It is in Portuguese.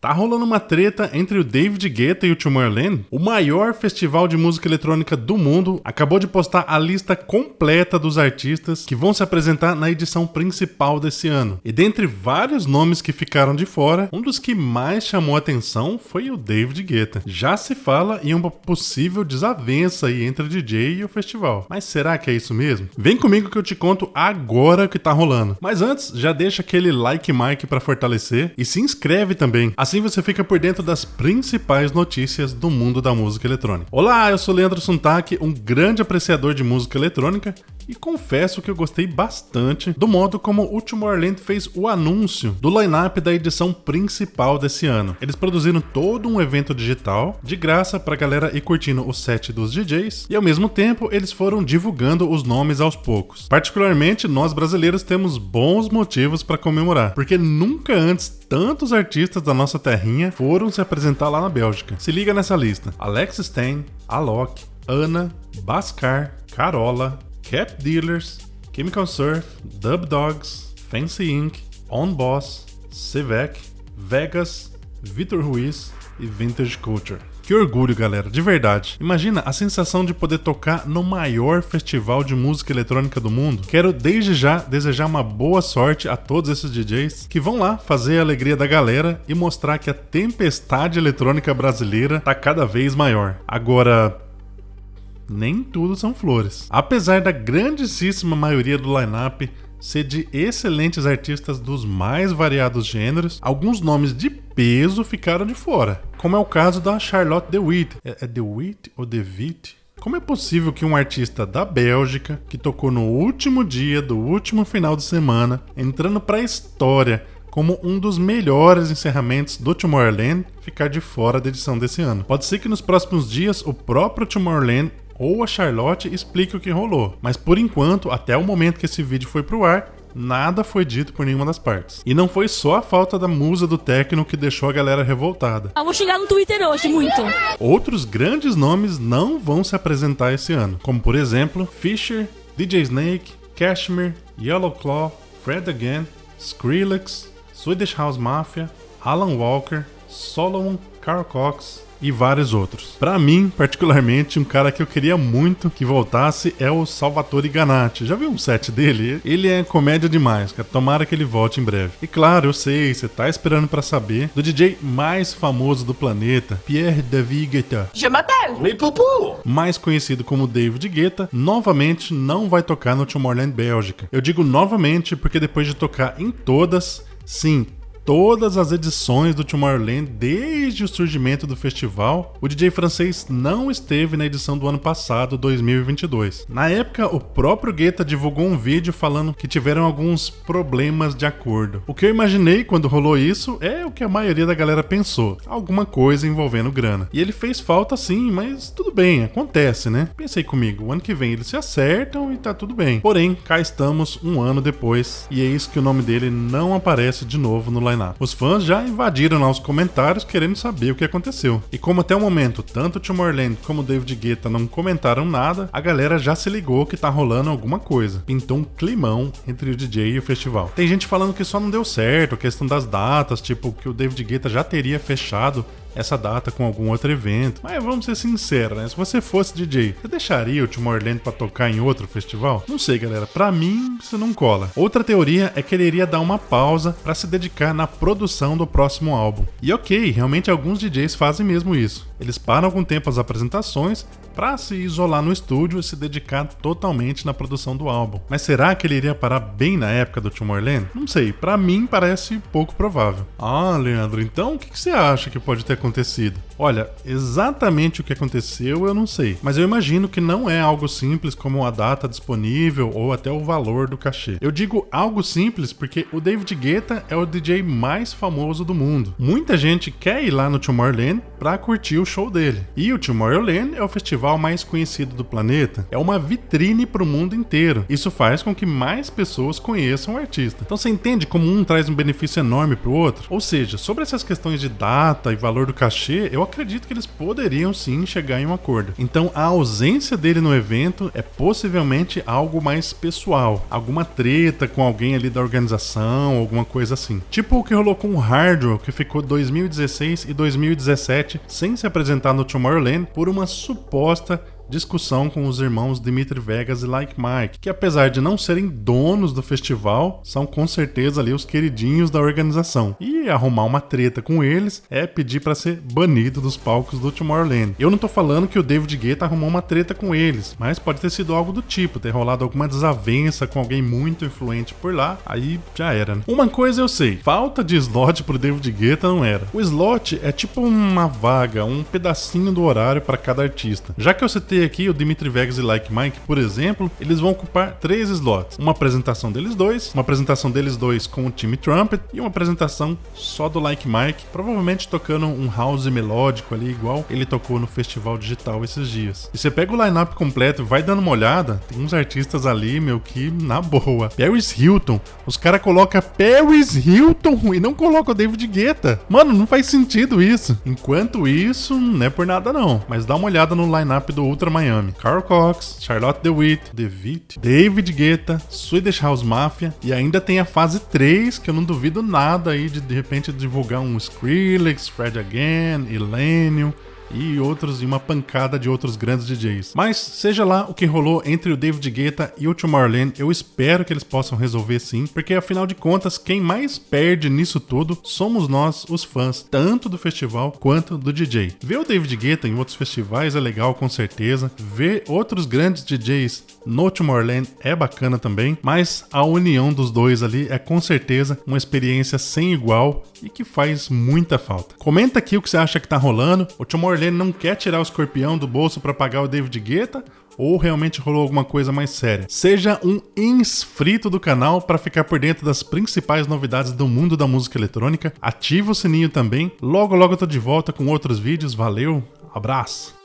Tá rolando uma treta entre o David Guetta e o Tomorrowland. O maior festival de música eletrônica do mundo acabou de postar a lista completa dos artistas que vão se apresentar na edição principal desse ano. E dentre vários nomes que ficaram de fora, um dos que mais chamou a atenção foi o David Guetta. Já se fala em uma possível desavença aí entre o DJ e o festival. Mas será que é isso mesmo? Vem comigo que eu te conto agora o que tá rolando. Mas antes, já deixa aquele like mark pra fortalecer e se inscreve também. Assim você fica por dentro das principais notícias do mundo da música eletrônica. Olá, eu sou Leandro Suntak, um grande apreciador de música eletrônica, e confesso que eu gostei bastante do modo como o Tomorrowland fez o anúncio do line-up da edição principal desse ano. Eles produziram todo um evento digital, de graça pra galera ir curtindo o set dos DJs, e ao mesmo tempo eles foram divulgando os nomes aos poucos. Particularmente, nós brasileiros temos bons motivos pra comemorar, porque nunca antes tantos artistas da nossa terrinha foram se apresentar lá na Bélgica. Se liga nessa lista: Alex Stein, Alok, Ana, Bascar, Carola, Cat Dealers, Chemical Surf, Dub Dogs, Fancy Inc., On Boss, Sevec, Vegas, Vitor Ruiz e Vintage Culture. Que orgulho, galera, de verdade. Imagina a sensação de poder tocar no maior festival de música eletrônica do mundo. Quero desde já desejar uma boa sorte a todos esses DJs que vão lá fazer a alegria da galera e mostrar que a tempestade eletrônica brasileira tá cada vez maior. Agora, nem tudo são flores. Apesar da grandíssima maioria do line-up ser de excelentes artistas dos mais variados gêneros, alguns nomes de peso ficaram de fora, como é o caso da Charlotte de Witte. É de Witte ou de Witte? Como é possível que um artista da Bélgica, que tocou no último dia do último final de semana, entrando pra história como um dos melhores encerramentos do Tomorrowland, ficar de fora da edição desse ano? Pode ser que nos próximos dias o próprio Tomorrowland ou a Charlotte explique o que rolou, mas por enquanto, até o momento que esse vídeo foi pro ar, nada foi dito por nenhuma das partes. E não foi só a falta da musa do techno que deixou a galera revoltada. Eu vou xingar no Twitter hoje, muito. Outros grandes nomes não vão se apresentar esse ano, como por exemplo, Fisher, DJ Snake, Cashmere, Yellow Claw, Fred Again, Skrillex, Swedish House Mafia, Alan Walker, Solomon, Carl Cox e vários outros. Pra mim, particularmente, um cara que eu queria muito que voltasse é o Salvatore Ganatti. Já viu um set dele? Ele é comédia demais, cara. Tomara que ele volte em breve. E claro, eu sei, você tá esperando pra saber do DJ mais famoso do planeta, Pierre David Guetta. Je m'appelle Mais Poupou! Mais conhecido como David Guetta, novamente não vai tocar no Tomorrowland Bélgica. Eu digo novamente porque depois de tocar em todas, sim, todas as edições do Tomorrowland desde o surgimento do festival, o DJ francês não esteve na edição do ano passado, 2022. Na época, o próprio Guetta divulgou um vídeo falando que tiveram alguns problemas de acordo. O que eu imaginei quando rolou isso é o que a maioria da galera pensou: alguma coisa envolvendo grana. E ele fez falta sim, mas tudo bem, acontece, né? Pensei comigo, o ano que vem eles se acertam e tá tudo bem. Porém, cá estamos um ano depois e eis que o nome dele não aparece de novo no line. Os fãs já invadiram lá os comentários querendo saber o que aconteceu. E como até o momento tanto o Tomorrowland como o David Guetta não comentaram nada, a galera já se ligou que tá rolando alguma coisa. Pintou um climão entre o DJ e o festival. Tem gente falando que só não deu certo, a questão das datas, tipo que o David Guetta já teria fechado essa data com algum outro evento. Mas vamos ser sinceros, né? Se você fosse DJ, você deixaria o Tomorrowland pra tocar em outro festival? Não sei, galera. Pra mim, isso não cola. Outra teoria é que ele iria dar uma pausa pra se dedicar na produção do próximo álbum. E ok, realmente alguns DJs fazem mesmo isso. Eles param algum tempo as apresentações pra se isolar no estúdio e se dedicar totalmente na produção do álbum. Mas será que ele iria parar bem na época do Tomorrowland? Não sei, pra mim parece pouco provável. Ah, Leandro, então o que você acha que pode ter acontecido? Olha, exatamente o que aconteceu eu não sei, mas eu imagino que não é algo simples como a data disponível ou até o valor do cachê. Eu digo algo simples porque o David Guetta é o DJ mais famoso do mundo. Muita gente quer ir lá no Tomorrowland pra curtir o show dele. E o Tomorrowland é o festival mais conhecido do planeta, é uma vitrine pro mundo inteiro. Isso faz com que mais pessoas conheçam o artista. Então você entende como um traz um benefício enorme pro outro? Ou seja, sobre essas questões de data e valor do cachê, eu acredito que eles poderiam sim chegar em um acordo. Então a ausência dele no evento é possivelmente algo mais pessoal, alguma treta com alguém ali da organização, alguma coisa assim. Tipo Tipo o que rolou com o Hardwell, que ficou 2016 e 2017 sem se apresentar no Tomorrowland por uma suposta discussão com os irmãos Dimitri Vegas e Like Mike, que apesar de não serem donos do festival, são com certeza ali os queridinhos da organização. E arrumar uma treta com eles é pedir pra ser banido dos palcos do Tomorrowland. Eu não tô falando que o David Guetta arrumou uma treta com eles, mas pode ter sido algo do tipo, ter rolado alguma desavença com alguém muito influente por lá, aí já era, né? Uma coisa eu sei, falta de slot pro David Guetta não era. O slot é tipo uma vaga, um pedacinho do horário para cada artista. Já que eu citei aqui o Dimitri Vegas e Like Mike, por exemplo, eles vão ocupar 3 slots. Uma apresentação deles dois, uma apresentação deles dois com o Timmy Trumpet e uma apresentação só do Like Mike, provavelmente tocando um house melódico ali, igual ele tocou no Festival Digital esses dias. E você pega o line-up completo e vai dando uma olhada, tem uns artistas ali, meu, que na boa. Paris Hilton, os caras colocam Paris Hilton e não colocam o David Guetta. Mano, não faz sentido isso. Enquanto isso, não é por nada não, mas dá uma olhada no line-up do Ultra Miami. Carl Cox, Charlotte DeWitt, David Guetta, Swedish House Mafia e ainda tem a fase 3, que eu não duvido nada aí de repente divulgar um Skrillex, Fred Again, Illenium e outros, e uma pancada de outros grandes DJs. Mas seja lá o que rolou entre o David Guetta e o Tomorrowland, eu espero que eles possam resolver sim, porque afinal de contas, quem mais perde nisso tudo somos nós, os fãs, tanto do festival quanto do DJ. Ver o David Guetta em outros festivais é legal, com certeza. Ver outros grandes DJs no Tomorrowland é bacana também, mas a união dos dois ali é com certeza uma experiência sem igual e que faz muita falta. Comenta aqui o que você acha que tá rolando. O Tomorrowland não quer tirar o escorpião do bolso para pagar o David Guetta? Ou realmente rolou alguma coisa mais séria? Seja um inscrito do canal para ficar por dentro das principais novidades do mundo da música eletrônica. Ativa o sininho também. Logo eu tô de volta com outros vídeos. Valeu, abraço!